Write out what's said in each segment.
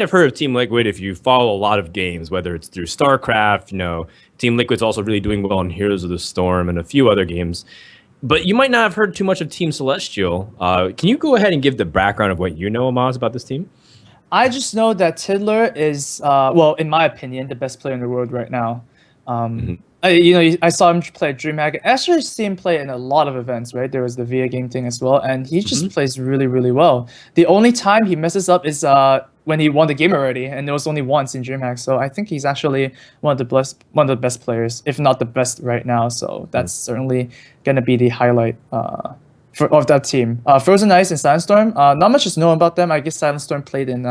have heard of Team Liquid if you follow a lot of games, whether it's through StarCraft, Team Liquid's also really doing well in Heroes of the Storm and a few other games. But you might not have heard too much of Team Celestial. Can you go ahead and give the background of what you know, Amaz, about this team? I just know that Tidler is, well, in my opinion, the best player in the world right now. Hmm. I saw him play at DreamHack. I actually see him play in a lot of events, right? There was the VIA game thing as well, and he just plays really, really well. The only time he messes up is when he won the game already, and it was only once in DreamHack. So I think he's actually one of the best players, if not the best right now. So that's certainly gonna be the highlight. Of that team. Frozen Ice and Silent Storm. Not much is known about them. I guess Silent Storm played in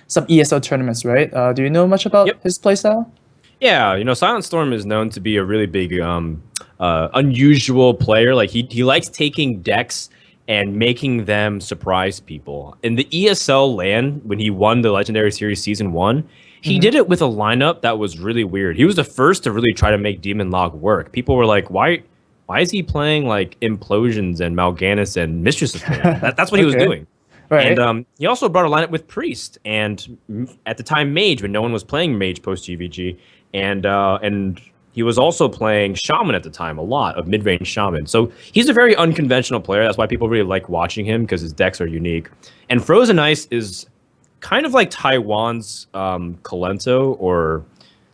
some ESL tournaments, right? Do you know much about Yep. his playstyle? Yeah, Silent Storm is known to be a really big, unusual player. Like he likes taking decks and making them surprise people. In the ESL LAN, when he won the Legendary Series Season 1, he did it with a lineup that was really weird. He was the first to really try to make Demon Log work. People were like, why is he playing like Implosions and Mal'Ganis and Mistress of Pain? That's what he was doing. Right. And he also brought a lineup with Priest and at the time Mage when no one was playing Mage post GVG, and he was also playing Shaman at the time, a lot of mid-range Shaman. So he's a very unconventional player. That's why people really like watching him because his decks are unique. And Frozen Ice is kind of like Taiwan's Kolento, or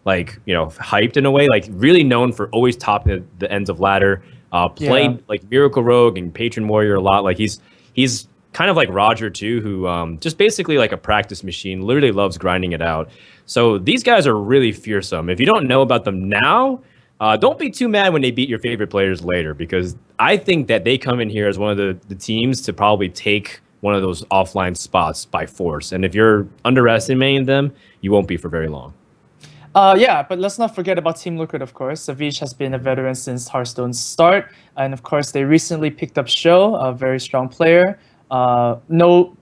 like hyped in a way, like really known for always topping the ends of ladder. Played like Miracle Rogue and Patron Warrior a lot. Like he's kind of like Roger too, who just basically like a practice machine, literally loves grinding it out. So these guys are really fearsome. If you don't know about them now, don't be too mad when they beat your favorite players later, because I think that they come in here as one of the teams to probably take one of those offline spots by force. And if you're underestimating them, you won't be for very long. Yeah, but let's not forget about Team Liquid, of course. Savage has been a veteran since Hearthstone's start, and of course, they recently picked up Sho, a very strong player. No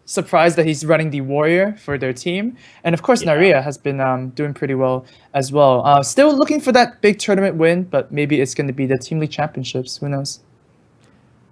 surprise that he's running the Warrior for their team, and of course, Naria has been doing pretty well as well. Still looking for that big tournament win, but maybe it's going to be the Team League Championships. Who knows?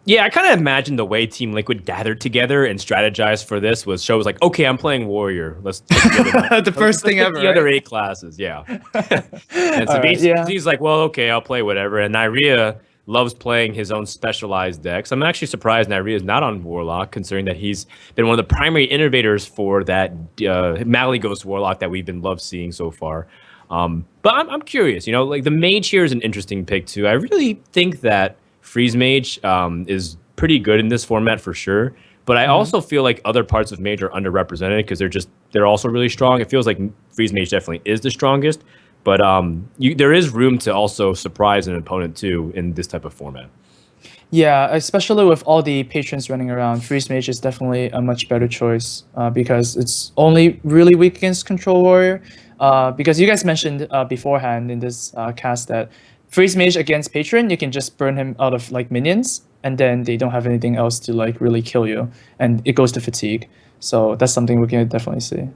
Yeah, I kind of imagine the way Team Liquid gathered together and strategized for this was Show was like, okay, I'm playing Warrior. Let's The first thing ever, the other right? 8 classes, yeah. And so All right, yeah. he's like, well, okay, I'll play whatever. And Nyria loves playing his own specialized decks. I'm actually surprised Nyria is not on Warlock, considering that he's been one of the primary innovators for that Malygos Warlock that we've been love seeing so far. But I'm curious, like the Mage here is an interesting pick too. I really think that Freeze Mage is pretty good in this format for sure, but I also feel like other parts of Mage are underrepresented because they're also really strong. It feels like Freeze Mage definitely is the strongest, but there is room to also surprise an opponent too in this type of format. Yeah, especially with all the patrons running around, Freeze Mage is definitely a much better choice because it's only really weak against Control Warrior. Because you guys mentioned beforehand in this cast that Freeze Mage against Patron, you can just burn him out of like minions, and then they don't have anything else to like really kill you, and it goes to fatigue. So that's something we can definitely see.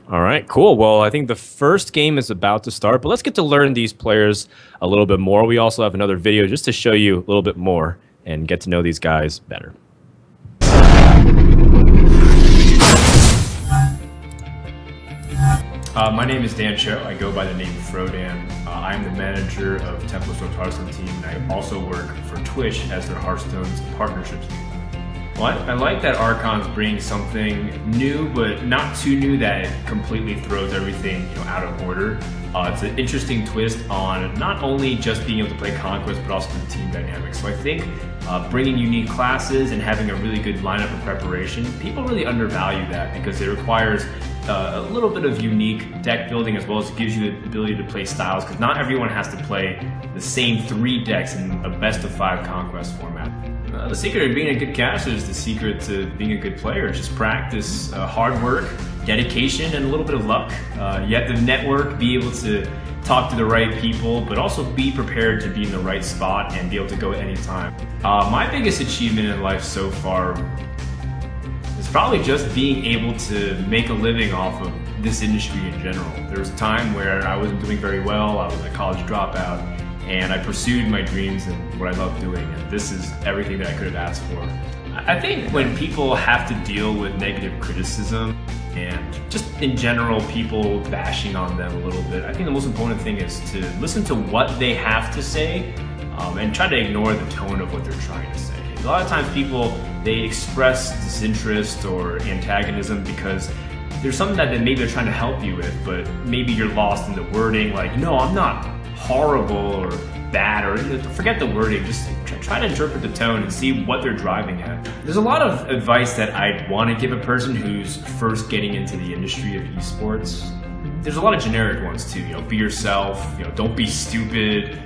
All right, cool. Well, I think the first game is about to start, but let's get to learn these players a little bit more. We also have another video just to show you a little bit more and get to know these guys better. My name is Dan Cho. I go by the name Frodan. I'm the manager of Tempest Road Hearthstone team, and I also work for Twitch as their Hearthstone's partnerships team. Well, I like that Archon's bringing something new, but not too new that it completely throws everything out of order. It's an interesting twist on not only just being able to play Conquest, but also the team dynamics. So I think bringing unique classes and having a really good lineup of preparation, people really undervalue that because it requires a little bit of unique deck building as well as it gives you the ability to play styles, because not everyone has to play the same 3 decks in a best of 5 Conquest format. The secret of being a good caster is the secret to being a good player. Just practice, hard work, dedication, and a little bit of luck. You have to network, be able to talk to the right people, but also be prepared to be in the right spot and be able to go at any time. My biggest achievement in life so far is probably just being able to make a living off of this industry in general. There was a time where I wasn't doing very well, I was a college dropout, and I pursued my dreams and what I love doing, and this is everything that I could have asked for. I think when people have to deal with negative criticism, and just in general people bashing on them a little bit. I think the most important thing is to listen to what they have to say and try to ignore the tone of what they're trying to say. A lot of times people, they express disinterest or antagonism because there's something that maybe they're trying to help you with, but maybe you're lost in the wording, like, no, I'm not horrible or bad, or forget the wording, just try to interpret the tone and see what they're driving at. There's a lot of advice that I'd want to give a person who's first getting into the industry of esports. There's a lot of generic ones too, be yourself, don't be stupid,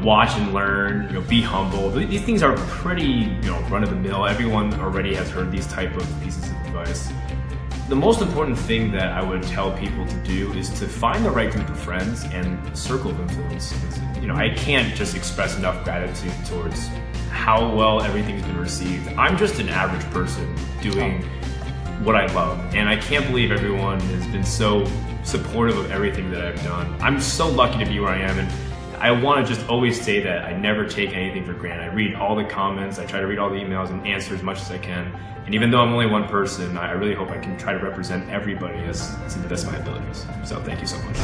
watch and learn, be humble. These things are pretty, run-of-the-mill. Everyone already has heard these type of pieces of advice. The most important thing that I would tell people to do is to find the right group of friends and circle of influence. I can't just express enough gratitude towards how well everything's been received. I'm just an average person doing what I love, and I can't believe everyone has been so supportive of everything that I've done. I'm so lucky to be where I am, and I want to just always say that I never take anything for granted. I read all the comments, I try to read all the emails and answer as much as I can. And even though I'm only one person, I really hope I can try to represent everybody to the best of my abilities. So thank you so much.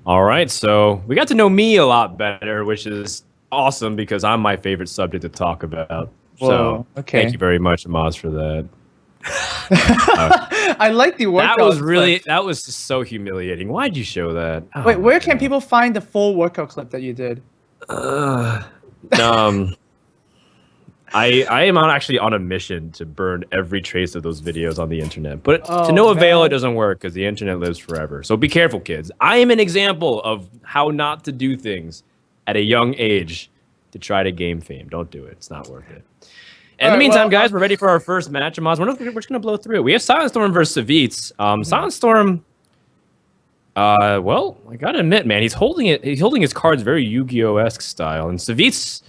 All right, so we got to know me a lot better, which is awesome because I'm my favorite subject to talk about. Whoa, so okay. Thank you very much, Amaz, for that. I like the workout. That was just so humiliating. Why'd you show that? Wait, where can people find the full workout clip that you did? I am actually on a mission to burn every trace of those videos on the internet, but to no avail, it doesn't work because the internet lives forever. So be careful, kids. I am an example of how not to do things at a young age to try to gain fame. Don't do it. It's not worth it. In the meantime, guys, we're ready for our first match. Amaz, we're just going to blow through it. We have Silent Storm versus Savitz. Silent Storm, well, I got to admit, man, he's holding his cards very Yu-Gi-Oh-esque style. And Savitz,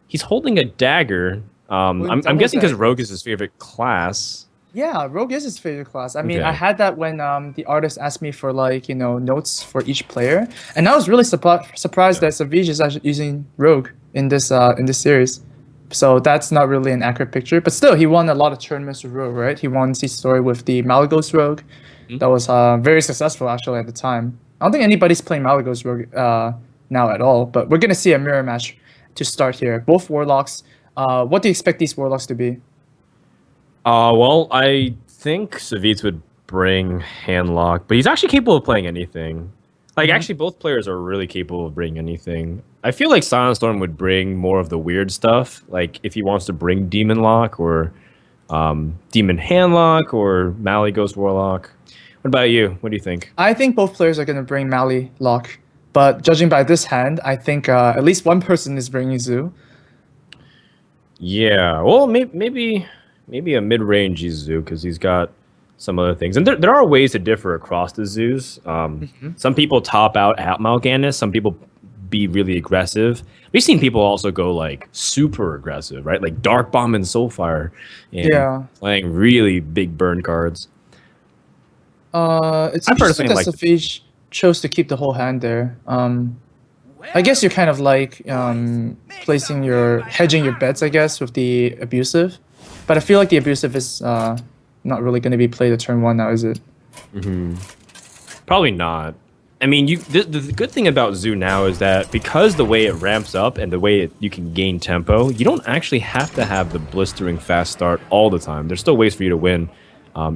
he's holding a dagger. I'm guessing because Rogue is his favorite class. Yeah, Rogue is his favorite class. I mean, I had that when the artist asked me for notes for each player, and I was really surprised that Savitz is actually using Rogue in this series. So that's not really an accurate picture, but still, he won a lot of tournaments with Rogue, right? He won C story with the Malagos Rogue. That was very successful actually at the time. I don't think anybody's playing Malagos Rogue now at all, but we're gonna see a mirror match to start here. Both Warlocks. What do you expect these Warlocks to be? Well, I think Savitz would bring Handlock, but he's actually capable of playing anything. Actually, both players are really capable of bringing anything. I feel like Silent Storm would bring more of the weird stuff, like if he wants to bring Demon Lock or Demon Handlock or Mally Ghost Warlock. What about you? What do you think? I think both players are going to bring Mally Lock, but judging by this hand, I think at least one person is bringing Zoo. Yeah, well, maybe a mid-range Zoo because he's got some other things. And there are ways to differ across the zoos. Some people top out at Mal'Ganis. Some people be really aggressive. We've seen people also go super aggressive, right? Like Dark Bomb and Soulfire, and playing really big burn cards. It's interesting that Savitz chose to keep the whole hand there. I guess you're kind of hedging your bets, I guess, with the abusive. But I feel like the abusive is not really going to be played at turn 1 now, is it? Probably not. I mean, the good thing about Zoo now is that because the way it ramps up and the way you can gain tempo, you don't actually have to have the blistering fast start all the time. There's still ways for you to win,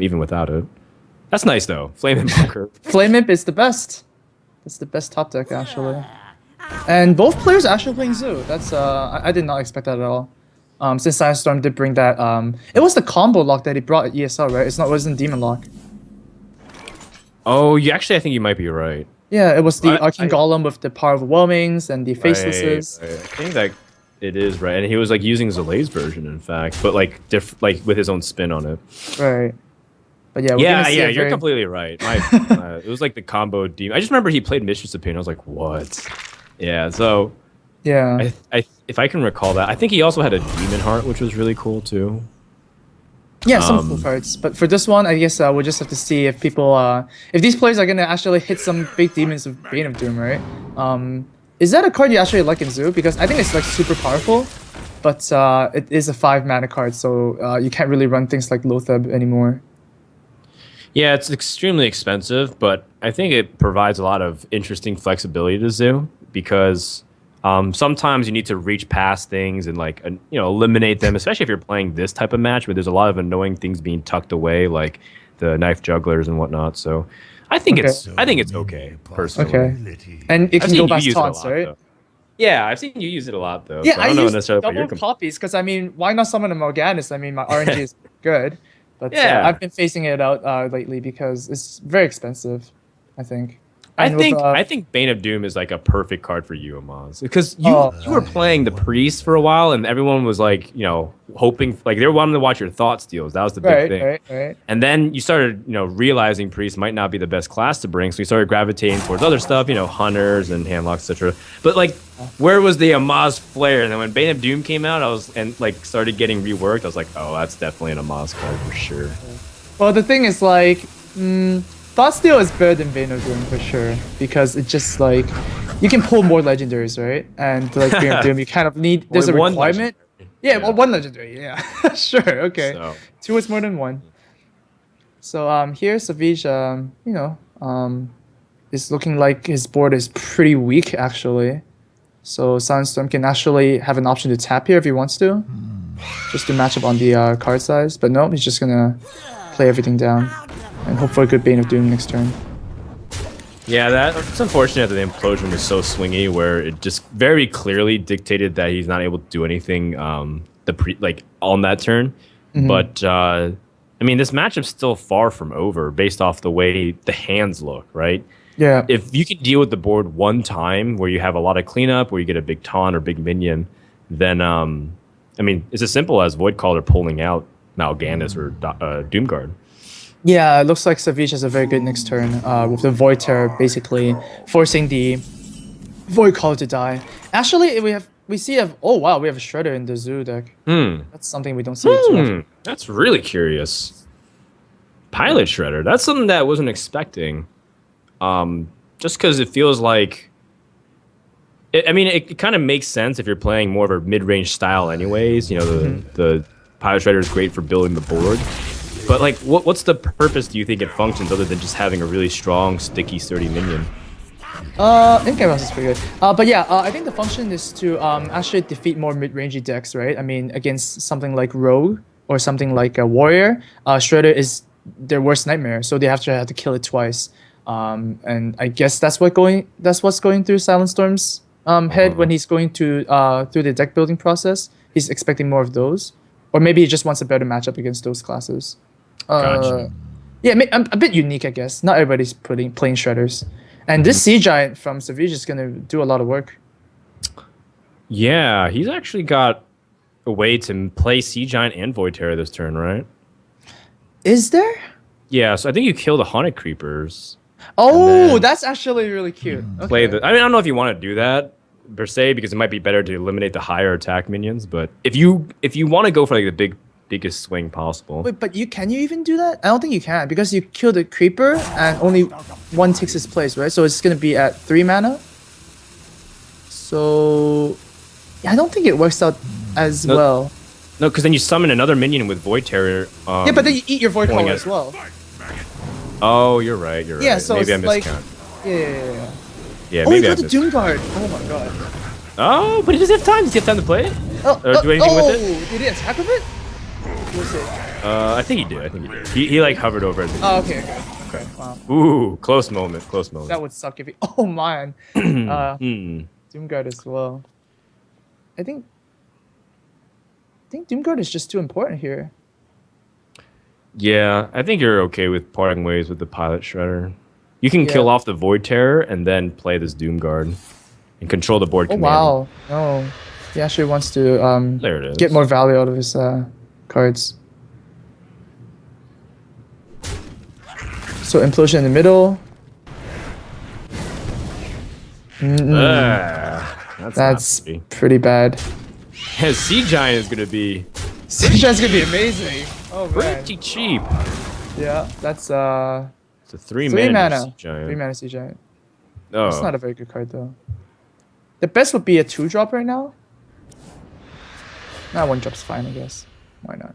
even without it. That's nice, though. Flame Imp Bunker. Flame Imp is the best. It's the best top deck, actually. And both players are actually playing Zoo. That's I did not expect that at all. Since Silent Storm did bring that, it was the combo lock that he brought at ESL, right? It wasn't Demon Lock. Oh, I think you might be right. Yeah, it was the Arcane Golem with the Power of Overwhelmings and the Facelesses. Right. I think that it is right, and he was using Zalae's version, in fact, but with his own spin on it. Right. But yeah, you're completely right. It was the combo demon. I just remember he played Mistress of Pain. I was like, what? Yeah. So. Yeah. If I can recall that, I think he also had a Demon Heart, which was really cool too. Yeah, some cool cards. But for this one, I guess we'll just have to see if people, if these players are gonna actually hit some big demons with Bane of Doom, right? Is that a card you actually like in Zoo? Because I think it's like super powerful, but it is a 5-mana card, so you can't really run things like Lotheb anymore. Yeah, it's extremely expensive, but I think it provides a lot of interesting flexibility to Zoo because sometimes you need to reach past things and like eliminate them, especially if you're playing this type of match where there's a lot of annoying things being tucked away, like the knife jugglers and whatnot. So I think it's okay personally. Okay, and it can go past taunts, right? Though. Yeah, I've seen you use it a lot though. Yeah, so I don't know use necessarily what double you're copies because I mean, why not summon a Morganus? I mean, my RNG is good, but Yeah. I've been phasing it out lately because it's very expensive, I think. I And think Bane of Doom is like a perfect card for you, Amaz, because you Oh. you were playing the priest for a while, and everyone was like, hoping like they were wanting to watch your thought steals. That was the big thing. Right. And then you started, realizing priest might not be the best class to bring, so you started gravitating towards other stuff, hunters and handlocks, etc. But like, where was the Amaz flair? And then when Bane of Doom came out, started getting reworked. I was like, oh, that's definitely an Amaz card for sure. Well, the thing is like, Thought Steal is better than Bane of Doom for sure because it just like you can pull more legendaries, right? And like Bane of Doom, you kind of need. There's Only a one requirement. Yeah, well, one legendary. Yeah, sure. Okay, So. 2 is more than 1. So here Savage, is looking like his board is pretty weak actually. So Sunstorm can actually have an option to tap here if he wants to, just to match up on the card size. But no, he's just gonna play everything down and hope for a good Bane of Doom next turn. Yeah, it's unfortunate that the implosion was so swingy, where it just very clearly dictated that he's not able to do anything on that turn. Mm-hmm. But I mean, this matchup's still far from over based off the way the hands look, right? Yeah. If you can deal with the board one time where you have a lot of cleanup, where you get a big taunt or big minion, then I mean, it's as simple as Void Caller pulling out Mal'Ganis or Doomguard. Yeah, it looks like Savage has a very good next turn with the Void Terror basically forcing the Void Caller to die. Actually, we have a Shredder in the Zoo deck. That's something we don't see too often. That's really curious. Pilot Shredder. That's something that I wasn't expecting. Just because it feels like... It kind of makes sense if you're playing more of a mid-range style anyways. The Pilot Shredder is great for building the board. But like, what's the purpose do you think it functions other than just having a really strong, sticky, sturdy minion? In-game is pretty good. But yeah, I think the function is to actually defeat more mid-rangey decks, right? I mean, against something like Rogue or something like a Warrior, Shredder is their worst nightmare, so they have to kill it twice. And I guess that's what's going through Silent Storm's head when he's going to through the deck building process. He's expecting more of those, or maybe he just wants a better matchup against those classes. Gotcha. Yeah, a bit unique, I guess. Not everybody's playing Shredders. And this Sea Giant from Savage is going to do a lot of work. Yeah, he's actually got a way to play Sea Giant and Void Terror this turn, right? Is there? Yeah, so I think you kill the Haunted Creepers. Oh, that's actually really cute. Play Okay. I don't know if you want to do that per se, because it might be better to eliminate the higher attack minions. But if you want to go for like the biggest swing possible. Wait, but can you even do that? I don't think you can because you kill the creeper and only one takes its place, right? So it's gonna be at 3 mana. So yeah, I don't think it works out as well. No, because then you summon another minion with Void Terror. Yeah, but then you eat your Void pulling Caller it. as well. Oh, you're right. Yeah, so maybe I it's like miscount. yeah. Yeah, Oh, maybe you I got the mis- Doom Guard. Oh my god. Oh, but he doesn't have time. Does he have time to play it? Oh, Or do anything with it? Did he attack with it? We'll see. I think he did. He like hovered over it. Oh, okay. Wow. Ooh, close moment. That would suck if he. Oh man. Doom Guard as well. I think Doom Guard is just too important here. Yeah, I think you're okay with parting ways with the Pilot Shredder. You can kill off the Void Terror and then play this Doom Guard and control the board. Oh wow. No. He actually wants to There it is. get more value out of his cards. So implosion in the middle. That's not pretty bad. pretty. Sea Giant is gonna be Seashine's gonna be amazing. Oh man. pretty cheap. Yeah, that's It's a 3 3 mana mana. Sea Giant. 3 mana Sea Giant. Oh, That's not a very good card though. The best would be a 2-drop right now. Nah, 1-drop's fine, I guess. Why not?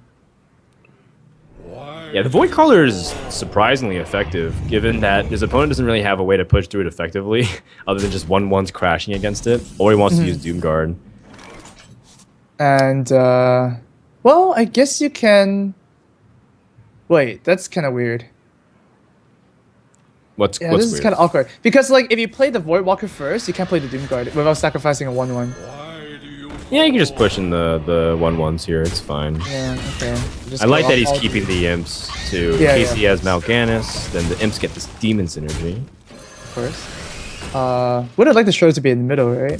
Yeah, the Void Caller is surprisingly effective, given that his opponent doesn't really have a way to push through it effectively, other than just 1-1s crashing against it, or he wants to use Doomguard. And, well, I guess you can... Wait, that's kind of weird. What's This weird? is kind of awkward. Because, like, if you play the Void Walker first, you can't play the Doomguard without sacrificing a 1-1. Yeah, you can just push in the 1-1s here. It's fine. Yeah, okay. Just I like go that he's all- keeping the imps too. Yeah, in case yeah. he has Mal'Ganis, then the imps get this demon synergy. Of course. Would have liked the show to be in the middle, right?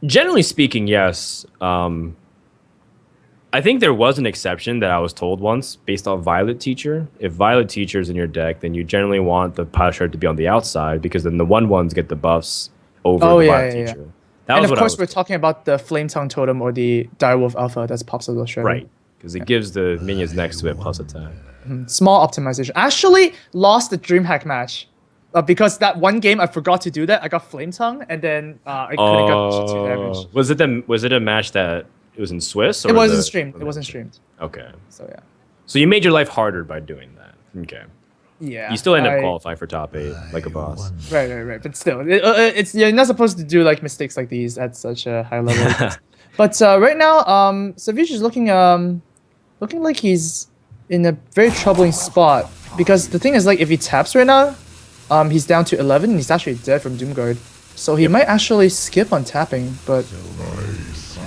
Generally speaking, yes. I think there was an exception that I was told once based on Violet Teacher. If Violet Teacher's in your deck, then you generally want the Pilot Shard to be on the outside because then the 1-1s get the buffs over the Violet Teacher. That And was of what I course, was we're told. talking about the Flame Tongue Totem or the Direwolf Alpha that's pops up the shredder. Right, because it gives the minions next to it plus attack. Small optimization. I actually lost the DreamHack match because that one game I forgot to do that. I got Flame Tongue and then I couldn't get 2 damage. Was it a match that it was in Swiss? Or It wasn't the- streamed. It wasn't streamed. Okay. So yeah. So you made your life harder by doing that. Okay. Yeah. You still end up qualifying for top 8 like a boss. Right. But still, it's you're not supposed to do like mistakes like these at such a high level. But right now, Savage is looking like he's in a very troubling spot because the thing is like if he taps right now, he's down to 11 and he's actually dead from Doomguard. So he might actually skip on tapping, but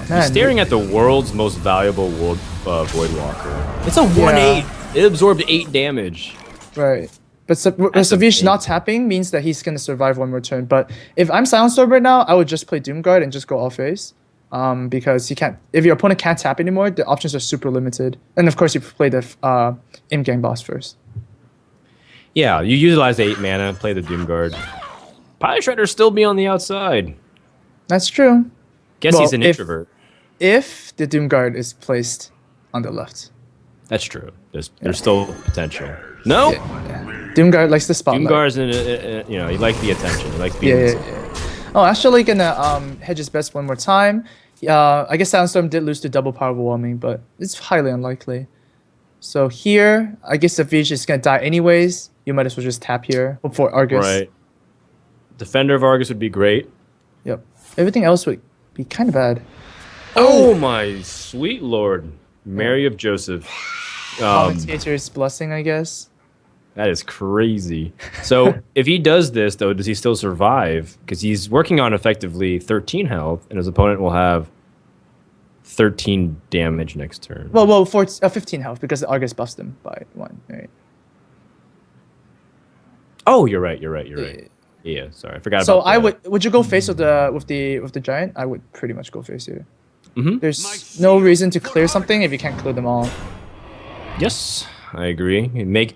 man, He's staring at the world's most valuable Void Walker. It's a 1-8. It absorbed 8 damage. right. But That's Savage amazing. not tapping means that he's gonna survive one more turn. But if I'm Silent Storm right now, I would just play Doomguard and just go all face. Because he can't. If your opponent can't tap anymore, the options are super limited. And of course, you play the in-game boss first. Yeah, you utilize the 8 mana, play the Doomguard. Pilot Shredder still be on the outside. That's true. Guess Well, he's an if- introvert. If the Doomguard is placed on the left. That's true. There's still potential. No, Doomguard likes the spotlight. Doomguard's he likes the attention. He likes being. Yeah. Oh, actually gonna hedge his best one more time. I guess Silent Storm did lose to double power overwhelming, but it's highly unlikely. So here, I guess the Savage is gonna die anyways. You might as well just tap here. Hope for Argus. Right. Defender of Argus would be great. Yep. Everything else would be kind of bad. Oh my sweet lord, Mary of Joseph. Commentator's blessing, I guess. That is crazy. So if he does this, though, does he still survive? Because he's working on effectively 13 health, and his opponent will have 13 damage next turn. Well, 15 health because the Argus buffs him by 1. Right. Oh, you're right. Yeah, sorry, I forgot So about that. would you go face with the giant? I would pretty much go face here. Mhm. There's no reason to clear something if you can't clear them all. Yes, I agree.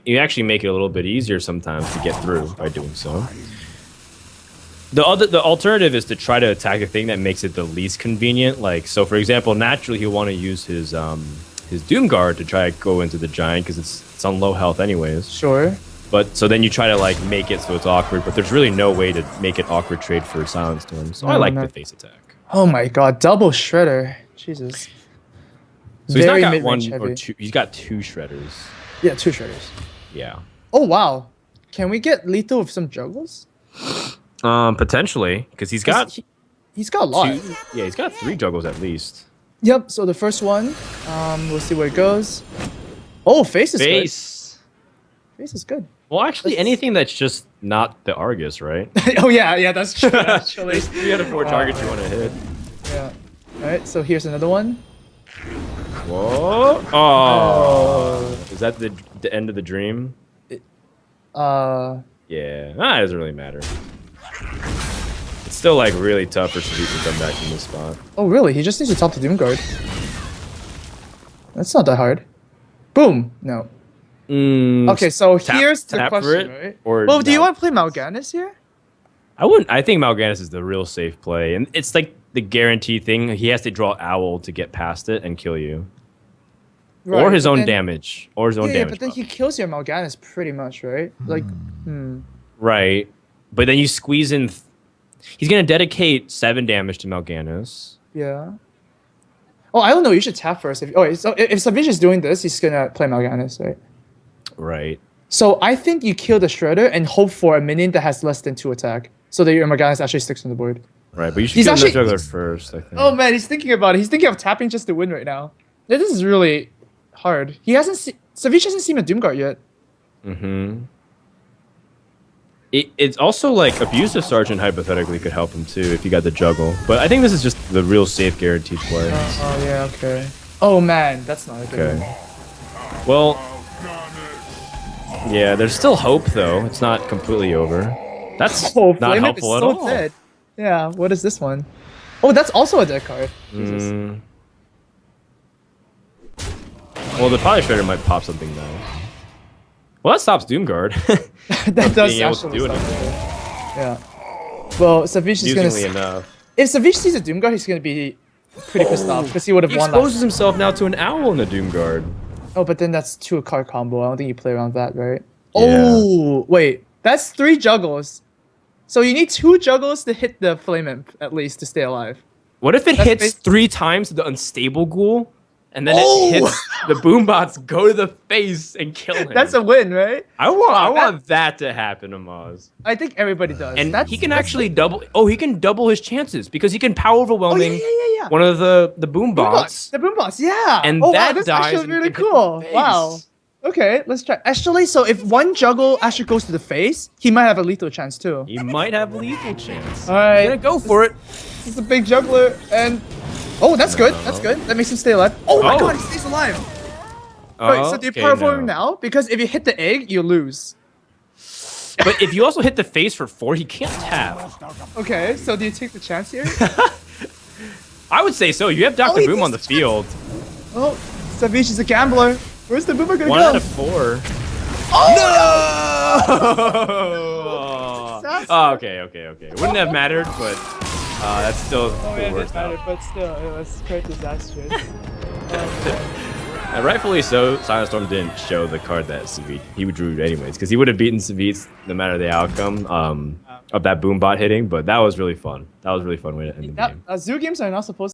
You actually make it a little bit easier sometimes to get through by doing so. The alternative is to try to attack the thing that makes it the least convenient. Like, so for example, naturally he'll want to use his Doomguard to try to go into the giant because it's on low health anyways. Sure. But so then you try to like make it so it's awkward, but there's really no way to make it awkward trade for Silent Storm. So I No, like no. the face attack. Oh my god, double shredder. Jesus. So he's Very not got one mid-range or heavy. two. He's got 2 shredders. Yeah, 2 shredders. Yeah. Oh wow. Can we get lethal with some juggles? Potentially, because he's got He's got a lot. 2. Yeah, he's got 3 juggles at least. Yep, so the first one, we'll see where it goes. Oh, face is Face. good. Face is good. Well, actually, anything that's just not the Argus, right? Oh yeah, that's true actually. There's 3 out of 4 targets you want to hit. Yeah. Alright, so here's another one. Whoa! Oh, is that the end of the dream? Uh, Yeah, it doesn't really matter. It's still like really tough for Sweet to come back from this spot. oh really? He just needs to top the Doomguard. That's not that hard. Boom! No. Okay, so here's the tap for question, it, right? or Well, do you no? want to play Mal'Ganis here? I wouldn't. I think Mal'Ganis is the real safe play, and it's like the guarantee thing. He has to draw Owl to get past it and kill you, or Right, his but own then- damage, or his own Yeah, damage. but then he buff. kills your Mal'Ganis pretty much, right? Like, Right, but then you squeeze in He's gonna dedicate 7 damage to Mal'Ganis. Yeah. Oh, I don't know. You should tap first. So if Savage is doing this, he's gonna play Mal'Ganis, right? Right. So I think you kill the Shredder and hope for a minion that has less than 2 attack, so that your Mal'Ganis actually sticks on the board. Right, but you should He's kill actually- the juggler first, I think. Oh man, he's thinking about it. He's thinking of tapping just to win right now. This is really hard. He hasn't Savage hasn't seen a Doomguard yet. Mm-hmm. It's also like Abusive Sergeant hypothetically could help him too if you got the juggle. But I think this is just the real safe guaranteed play. Oh yeah, okay. Oh man, that's not a good one. Well, yeah, there's still hope though. It's not completely over. That's Oh, not Flame Whip helpful is at so all. dead. Yeah, what is this one? Oh, that's also a dead card. Jesus. Well, the Poly Shredder might pop something though. Well, that stops Doomguard. That does being able to actually do stop anything. it. Yeah. Well, Savage is gonna. Amusingly enough. If Savage sees a Doomguard, he's gonna be pretty pissed off because he would have He won exposes last. himself now to an owl in the Doomguard. Oh, but then that's 2 card combo. I don't think you play around that, right? Yeah. Oh, wait. That's 3 juggles. So you need 2 juggles to hit the Flame Imp at least to stay alive. What if it That's hits basi- 3 times the unstable ghoul, and then Oh! it hits the boombots go to the face and kill him? That's a win, right? I want that- that to happen, Amaz. I think everybody does. And That's, he can that's- actually double. Oh, he can double his chances because he can power overwhelming yeah. one of the boombots. The Boombots, yeah. And oh, that wow, that's dies actually and really you can hit cool. the face. Wow. Okay, let's try. Actually, so if one juggle actually goes to the face, he might have a lethal chance too. He might have lethal chance. All right, He's gonna go for it. This is a big juggler, and oh, that's good. That's good. That makes him stay alive. Oh my Oh. god, he stays alive. Oh, Wait, so do you okay, power form him no. now? Because if you hit the egg, you lose. But if you also hit the face for 4, he can't tap. Okay, so do you take the chance here? I would say so. You have Dr. he Boom takes on the the chance. field. Oh, Savage is a gambler. Where's the Boomer gonna 1 go? out of 4. Oh, No! Oh, okay. Wouldn't have mattered, but that's still Oh yeah, the it worst. mattered, but still, it was quite disastrous. And rightfully so, Silent Storm didn't show the card that Savit he drew anyways, because he would have beaten Savit no matter the outcome of that Boombot hitting. But that was really fun. That was a really fun way to end the game. Zoo games are not supposed